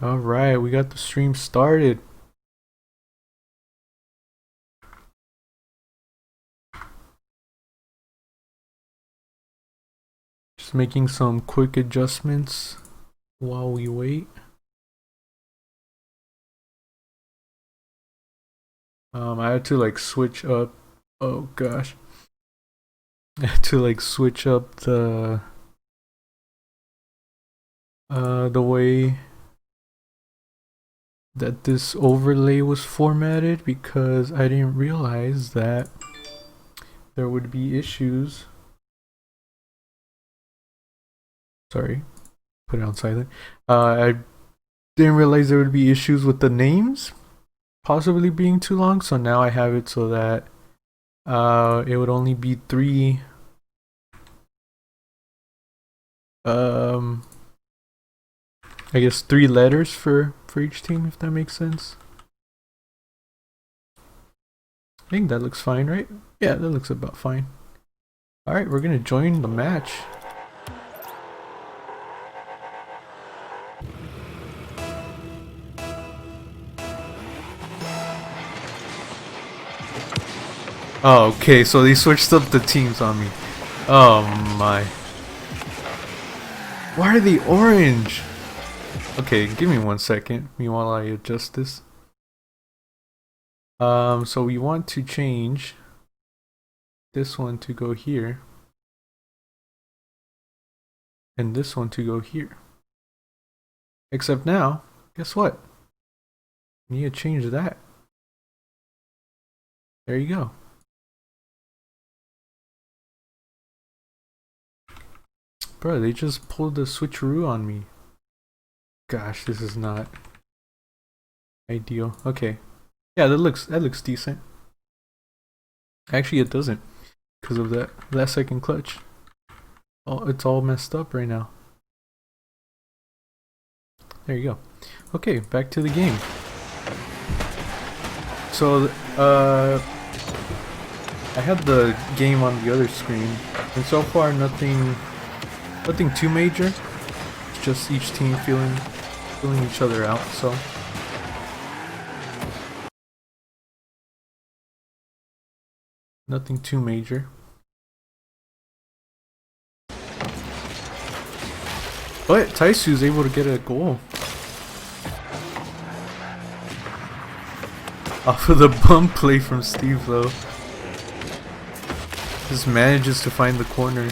Alright, we got the stream started. Just making some quick adjustments while we wait. I had to like switch up. Oh gosh. I had to like switch up the way that this overlay was formatted because I didn't realize that there would be issues. Sorry, put it on silent. I didn't realize there would be issues with the names possibly being too long, so now I have it so that it would only be three I guess 3 letters for each team, if that makes sense. I think that looks fine, right? Yeah, that looks about fine. Alright, we're gonna join the match. Oh, okay, so they switched up the teams on me. Oh my. Why are they orange? Okay, give me 1 second meanwhile I adjust this. So we want to change this one to go here. And this one to go here. Except now, guess what? We need to change that. There you go. Bro, they just pulled the switcheroo on me. Gosh, this is not ideal. Okay. Yeah, that looks decent. Actually, it doesn't, because of that last second clutch. Oh, it's all messed up right now. There you go. Okay, back to the game. So, I had the game on the other screen, and so far nothing too major. It's just each team feeling each other out. So. Nothing too major. But Taisu's able to get a goal off of the bump play from Steve though. Just manages to find the corner.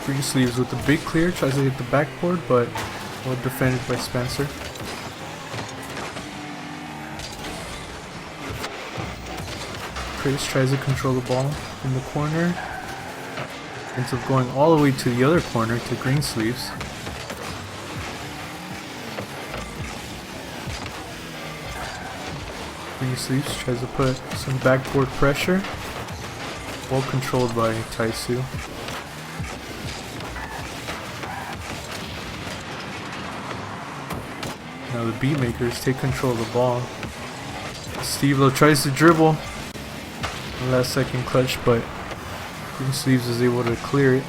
Green Sleeves with the big clear, tries to hit the backboard, but well defended by Spencer. Chris tries to control the ball in the corner. Ends up going all the way to the other corner to Green Sleeves. Green Sleeves tries to put some backboard pressure. Well controlled by Taisu. Now the Beatmakers take control of the ball. Steve Lowe tries to dribble. Last second clutch, but Green Sleeves is able to clear it.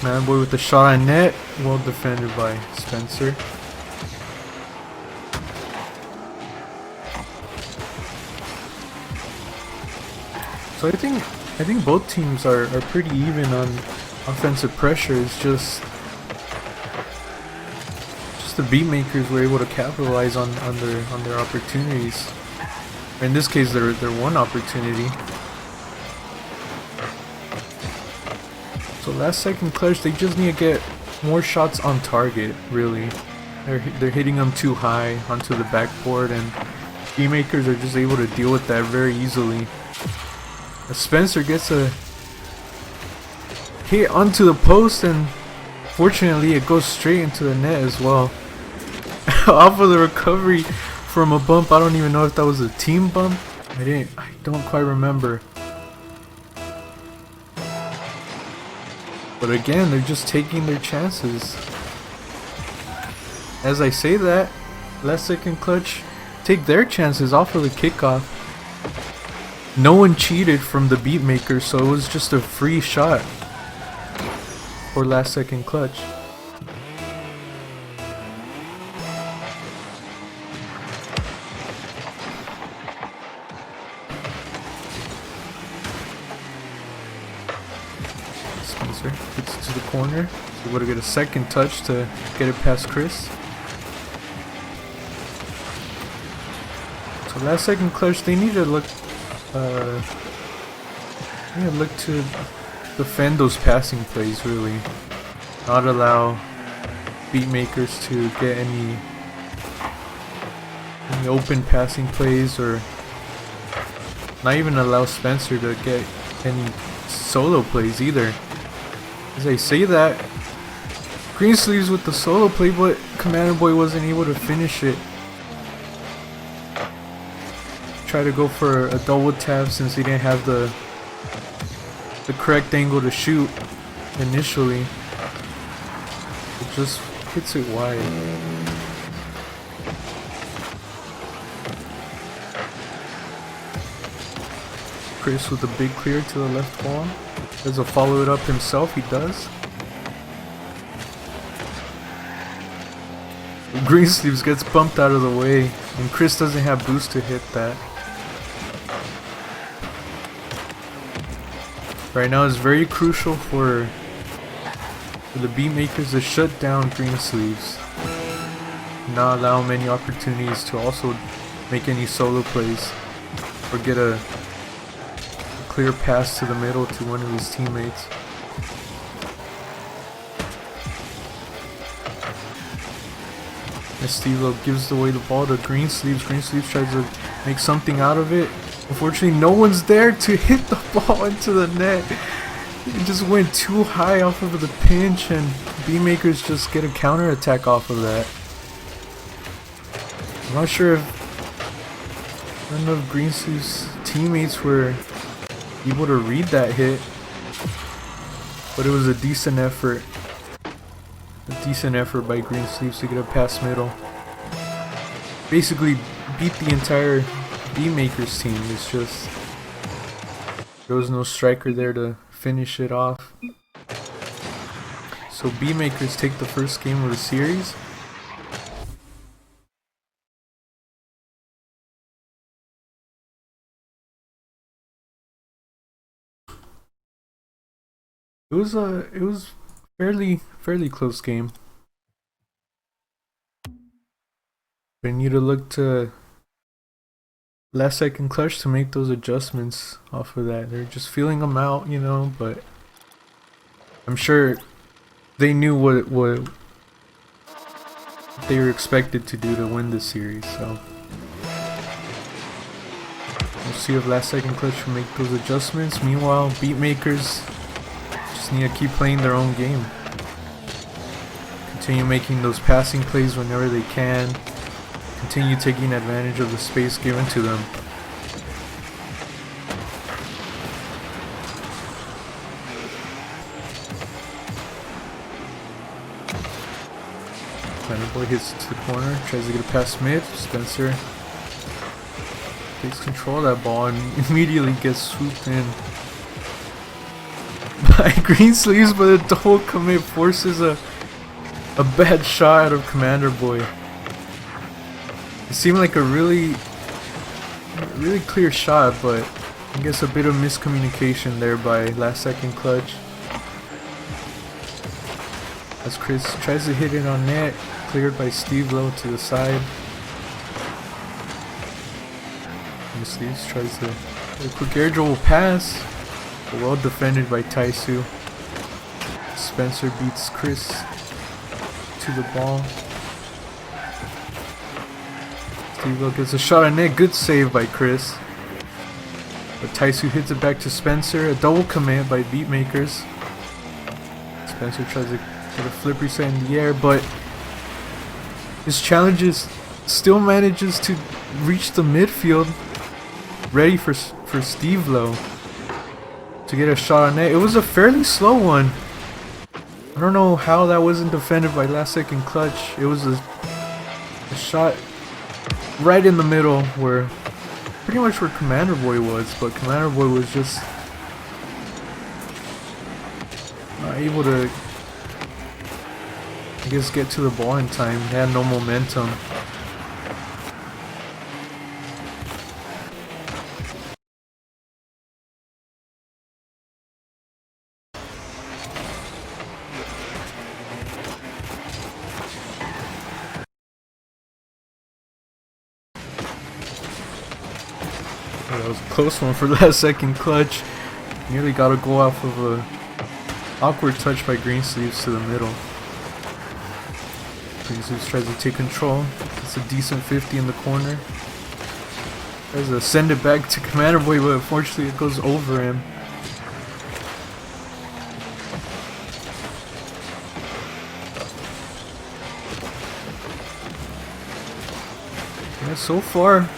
Manboy with the shot on net. Well defended by Spencer. So I think both teams are pretty even on offensive pressure. It's just the Beatmakers were able to capitalize on their opportunities. In this case, their one opportunity. So last second clutch, they just need to get more shots on target. Really, they're hitting them too high onto the backboard, and Beatmakers are just able to deal with that very easily. Spencer gets a hit onto the post, and fortunately, it goes straight into the net as well. Off of the recovery from a bump. I don't even know if that was a team bump. I don't quite remember. But again, they're just taking their chances. As I say that, last second clutch take their chances off of the kickoff. No one cheated from the Beatmakers, so it was just a free shot for last second clutch. Spencer gets to the corner. He's able to get a second touch to get it past Chris. So last second clutch, they need to look to defend those passing plays, really. Not allow Beatmakers to get any open passing plays, or not even allow Spencer to get any solo plays either. As I say that, Greensleeves with the solo play, but Commander Boy wasn't able to finish it. Try to go for a double tap since he didn't have the correct angle to shoot initially. It just hits it wide. Chris with a big clear to the left wall. Does a follow it up himself, he does. Greensleeves gets bumped out of the way, and Chris doesn't have boost to hit that. Right now is very crucial for the Beatmakers to shut down Greensleeves. Not allow many opportunities to also make any solo plays or get a clear pass to the middle to one of his teammates. As Steve-O gives away the ball to Greensleeves. Greensleeves tries to make something out of it. Unfortunately, no one's there to hit the ball into the net. It just went too high off of the pinch, and Beatmakers just get a counter attack off of that. I'm not sure if none of Greensleeves' teammates were able to read that hit, but it was a decent effort. A decent effort by Greensleeves to get a pass middle. Basically beat the entire Beatmakers team. It's just there was no striker there to finish it off. So Beatmakers take the first game of the series. It was fairly close game. They need to look to last second clutch to make those adjustments off of that. They're just feeling them out, you know, but I'm sure they knew what they were expected to do to win this series, so we'll see if last second clutch will make those adjustments. Meanwhile, Beatmakers just need to keep playing their own game. Continue making those passing plays whenever they can. Continue taking advantage of the space given to them. Boy hits to the corner, tries to get a pass mid. Spencer takes control of that ball and immediately gets swooped in by Greensleeves, but a double commit forces a bad shot out of Commander Boy. It seemed like a really clear shot, but I guess a bit of miscommunication there by last second clutch. As Chris tries to hit it on net, cleared by Steve-O to the side. And Steve tries to get a quick air dribble pass, but well defended by Taisu. Spencer beats Chris to the ball. Steve-O gets a shot on net, good save by Chris. But Taisu hits it back to Spencer, a double command by Beatmakers. Spencer tries to get a flip reset in the air, but his challenges still manages to reach the midfield, ready for Steve-O to get a shot on net. It was a fairly slow one. I don't know how that wasn't defended by last second clutch. It was a shot right in the middle where pretty much where Commander Boy was, but Commander Boy was just not able to, I guess, get to the ball in time. He had no momentum. That was a close one for that second clutch. Nearly got a goal off of a awkward touch by Greensleeves to the middle. Greensleeves tries to take control. It's a decent 50 in the corner. Tries to send it back to Commander Boy, but unfortunately it goes over him. Yeah, so far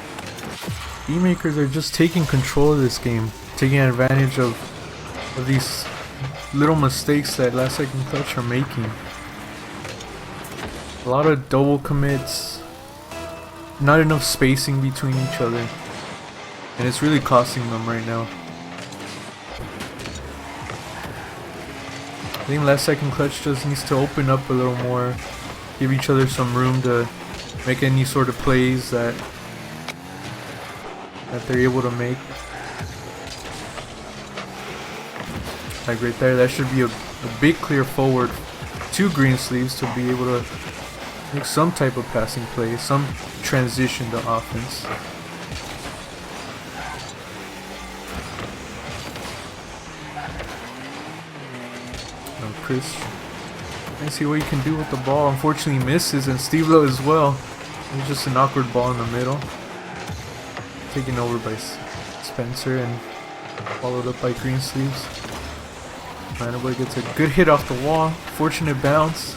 Beatmakers are just taking control of this game, taking advantage of these little mistakes that last second clutch are making. A lot of double commits, not enough spacing between each other, and it's really costing them right now. I think last second clutch just needs to open up a little more, give each other some room to make any sort of plays that they're able to make. Like right there, that should be a big clear forward to Greensleeves to be able to make some type of passing play, some transition to offense. Now Chris, let's see what he can do with the ball. Unfortunately misses, and Steve Lowe as well. It's just an awkward ball in the middle. Taken over by Spencer and followed up by Greensleeves. Fernado gets a good hit off the wall. Fortunate bounce.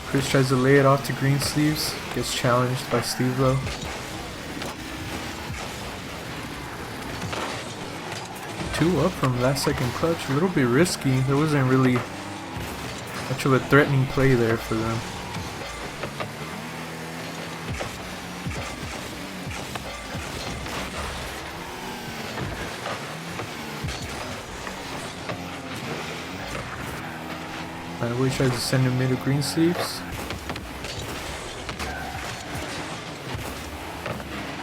Chris tries to lay it off to Greensleeves. Gets challenged by Steve Lowe. Two up from last second clutch. A little bit risky. There wasn't really much of a threatening play there for them. He tries to send him mid to Greensleeves.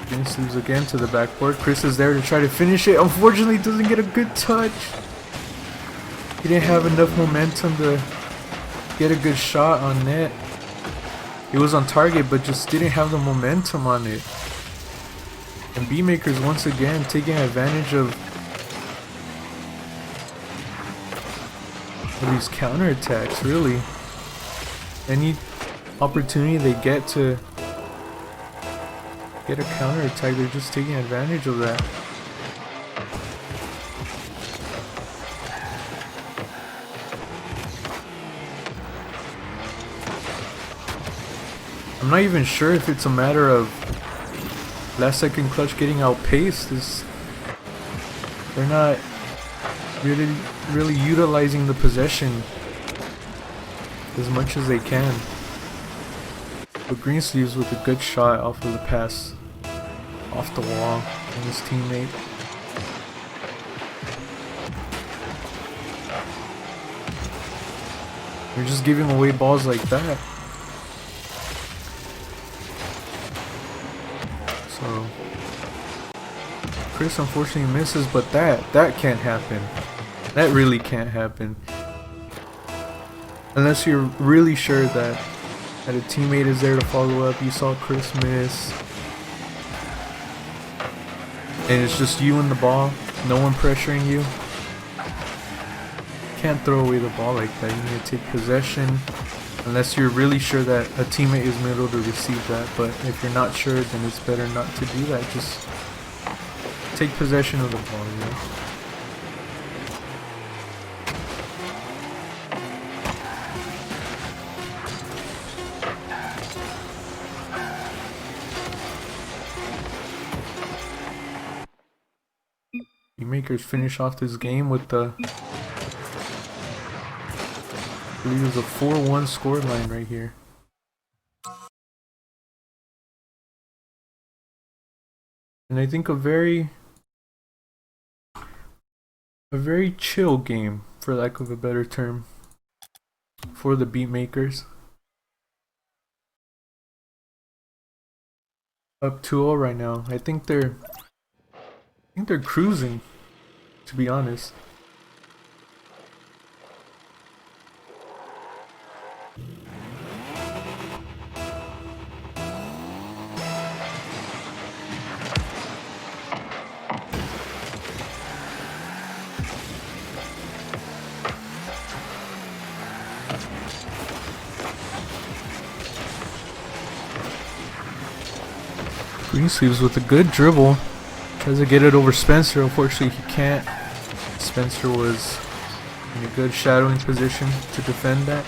Greensleeves again to the backboard. Chris is there to try to finish it. Unfortunately, doesn't get a good touch. He didn't have enough momentum to get a good shot on net. It was on target, but just didn't have the momentum on it. And Beatmakers once again taking advantage of these counterattacks, really. Any opportunity they get to get a counterattack, they're just taking advantage of that. I'm not even sure if it's a matter of last second clutch getting outpaced. They're not really utilizing the possession as much as they can. But Greensleeves with a good shot off of the pass off the wall on his teammate. They're just giving away balls like that. So Chris unfortunately misses, but that can't happen. That really can't happen. Unless you're really sure that a teammate is there to follow up. You saw Chris miss. And it's just you and the ball. No one pressuring you. Can't throw away the ball like that. You need to take possession. Unless you're really sure that a teammate is able to receive that. But if you're not sure, then it's better not to do that. Just take possession of the ball, you know? Beatmakers finish off this game with the believe it's a 4-1 scoreline right here. And I think a very chill game, for lack of a better term, for the Beatmakers. Up 2-0 right now. I think they're cruising, to be honest. Greensleeves with a good dribble. Tries to get it over Spencer. Unfortunately, he can't. Spencer was in a good shadowing position to defend that.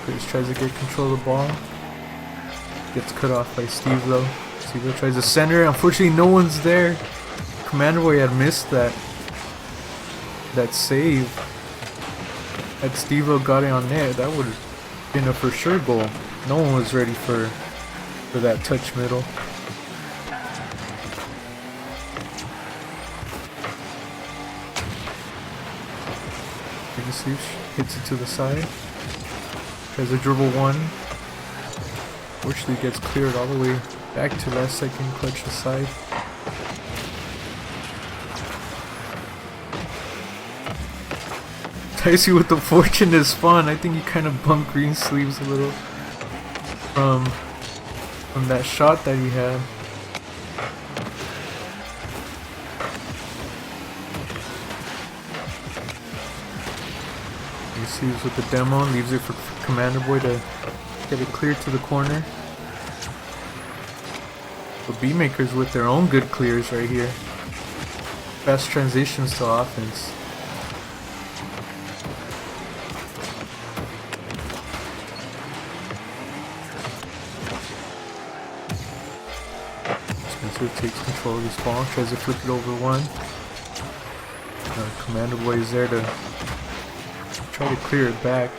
Chris tries to get control of the ball. Gets cut off by Steve Lowe. Steve Lowe tries to center. Unfortunately, no one's there. Commander Boy had missed that save. Had Steve Lowe got it on net, that would have been a for sure goal. No one was ready for that touch middle. Hits it to the side. Tries to dribble one. Fortunately gets cleared all the way back to last second clutch aside. Dicey with the fortunate spawn. I think he kind of bumped Greensleeves a little from that shot that he had. Greensleeves with the demo, leaves it for Commander Boy to get it cleared to the corner. The Beatmakers with their own good clears right here. Fast transitions to offense. Takes control of this ball, tries to flick it over one. Commander Boy is there to try to clear it back.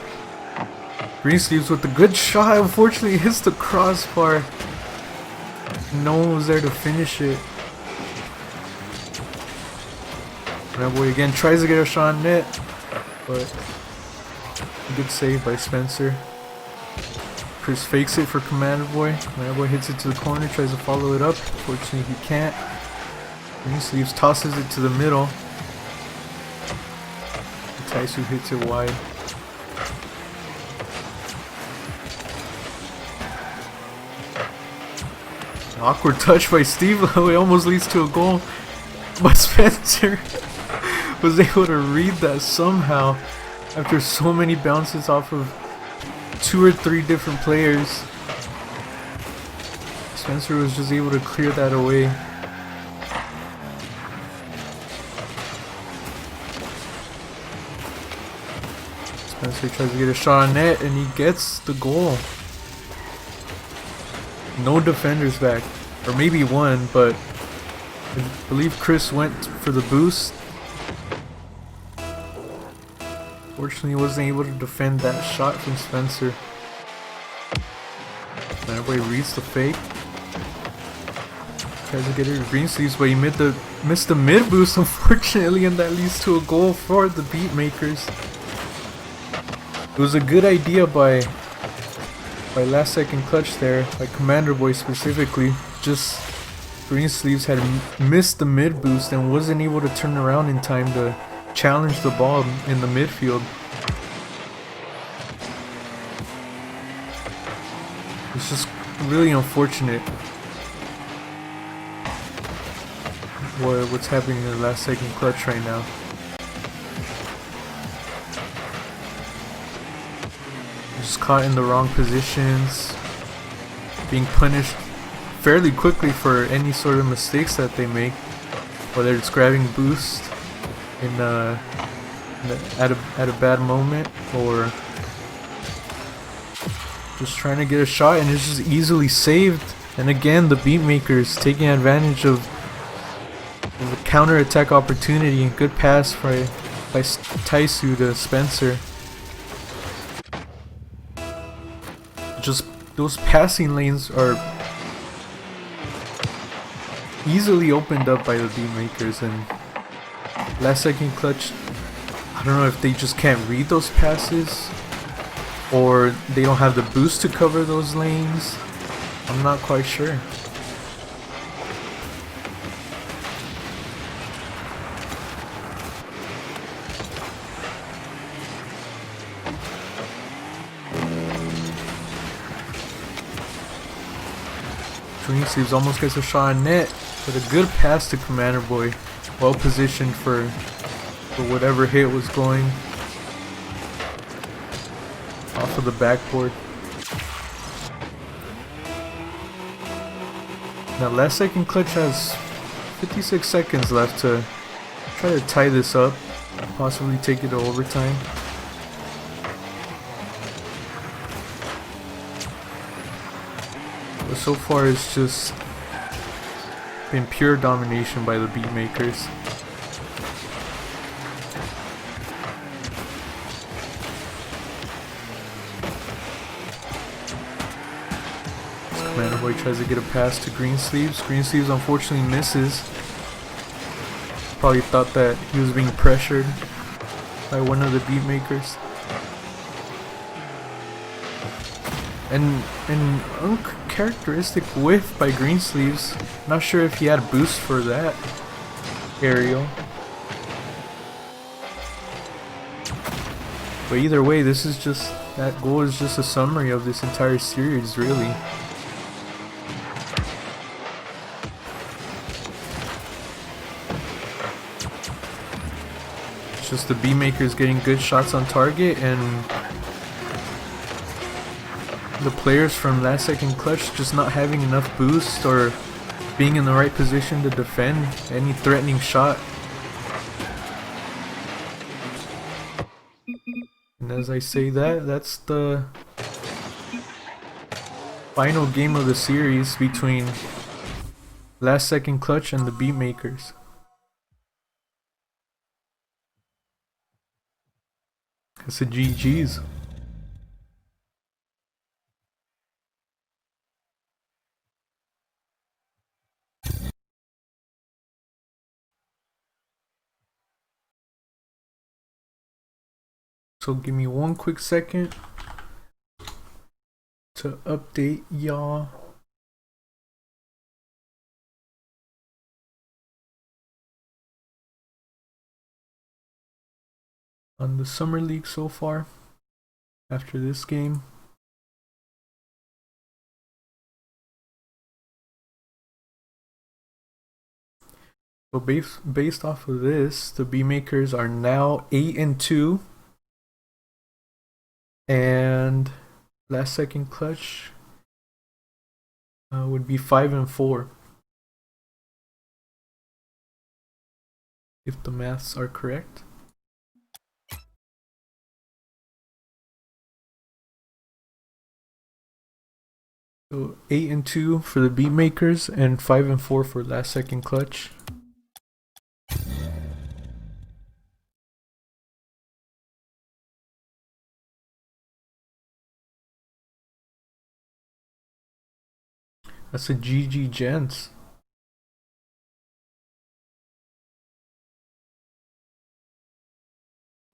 Greensleeves with a good shot, unfortunately hits the crossbar. No one was there to finish it. Commander Boy again tries to get a shot on net, but a good save by Spencer. Chris fakes it for Commander Boy. Commander Boy hits it to the corner, tries to follow it up. Fortunately, he can't. Greensleeves tosses it to the middle. Taisu hits it wide. An awkward touch by Steve Lowe. It almost leads to a goal. But Spencer was able to read that somehow after so many bounces off of 2 or 3 different players. Spencer was just able to clear that away. Spencer tries to get a shot on net and he gets the goal. No defenders back, or maybe one, but I believe Chris went for the boost. Fortunately, he wasn't able to defend that shot from Spencer. Everybody reads the fake. Tries to get it to Greensleeves, but he missed the mid boost, unfortunately, and that leads to a goal for the Beatmakers. It was a good idea by last second clutch there, by Commander Boy specifically. Just Greensleeves had missed the mid boost and wasn't able to turn around in time to challenge the ball in the midfield. It's just really unfortunate what's happening in the last second clutch right now. Just caught in the wrong positions, being punished fairly quickly for any sort of mistakes that they make, whether it's grabbing boost at a bad moment, or just trying to get a shot and it's just easily saved. And again, the Beatmakers taking advantage of a counter-attack opportunity. Good pass by by Taisu to Spencer. Just those passing lanes are easily opened up by the Beatmakers, and last second clutch, I don't know if they just can't read those passes or they don't have the boost to cover those lanes. I'm not quite sure. Green Sleeves almost gets a shot on net, but a good pass to Commander Boy. Well positioned for whatever hit was going off of the backboard. Now last second clutch has 56 seconds left to try to tie this up, possibly take it to overtime. But so far it's just been pure domination by the Beatmakers. Commander Boy tries to get a pass to Green Sleeves. Green Sleeves unfortunately misses. Probably thought that he was being pressured by one of the Beatmakers. And an uncharacteristic whiff by Green Sleeves. Not sure if he had a boost for that aerial. But either way, this is just, that goal is just a summary of this entire series, really. It's just the Beatmakers getting good shots on target, and the players from last second clutch just not having enough boost or being in the right position to defend any threatening shot. And as I say that, that's the final game of the series between last second clutch and the Beatmakers. It's a GG's. So give me one quick second to update y'all. On the Summer League so far, after this game. So based off of this, the Beatmakers are now 8-2. And last second clutch would be 5-4. If the maths are correct. So 8-2 for the Beatmakers and 5-4 for last second clutch. That's a GG, gents.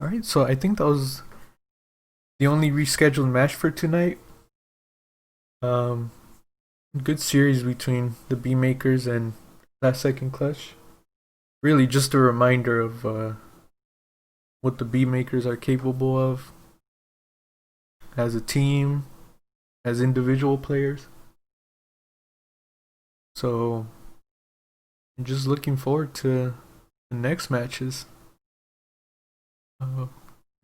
Alright, so I think that was the only rescheduled match for tonight. Good series between the Beatmakers and last second clutch. Really just a reminder of what the Beatmakers are capable of as a team, as individual players. So I'm just looking forward to the next matches.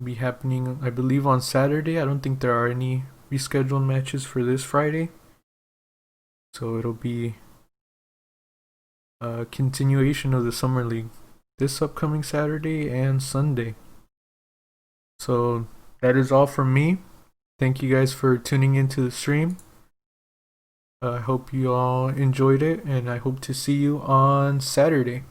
Be happening, I believe, on Saturday. I don't think there are any rescheduled matches for this Friday. So it'll be a continuation of the Summer League this upcoming Saturday and Sunday. So that is all from me. Thank you guys for tuning into the stream. I hope you all enjoyed it, and I hope to see you on Saturday.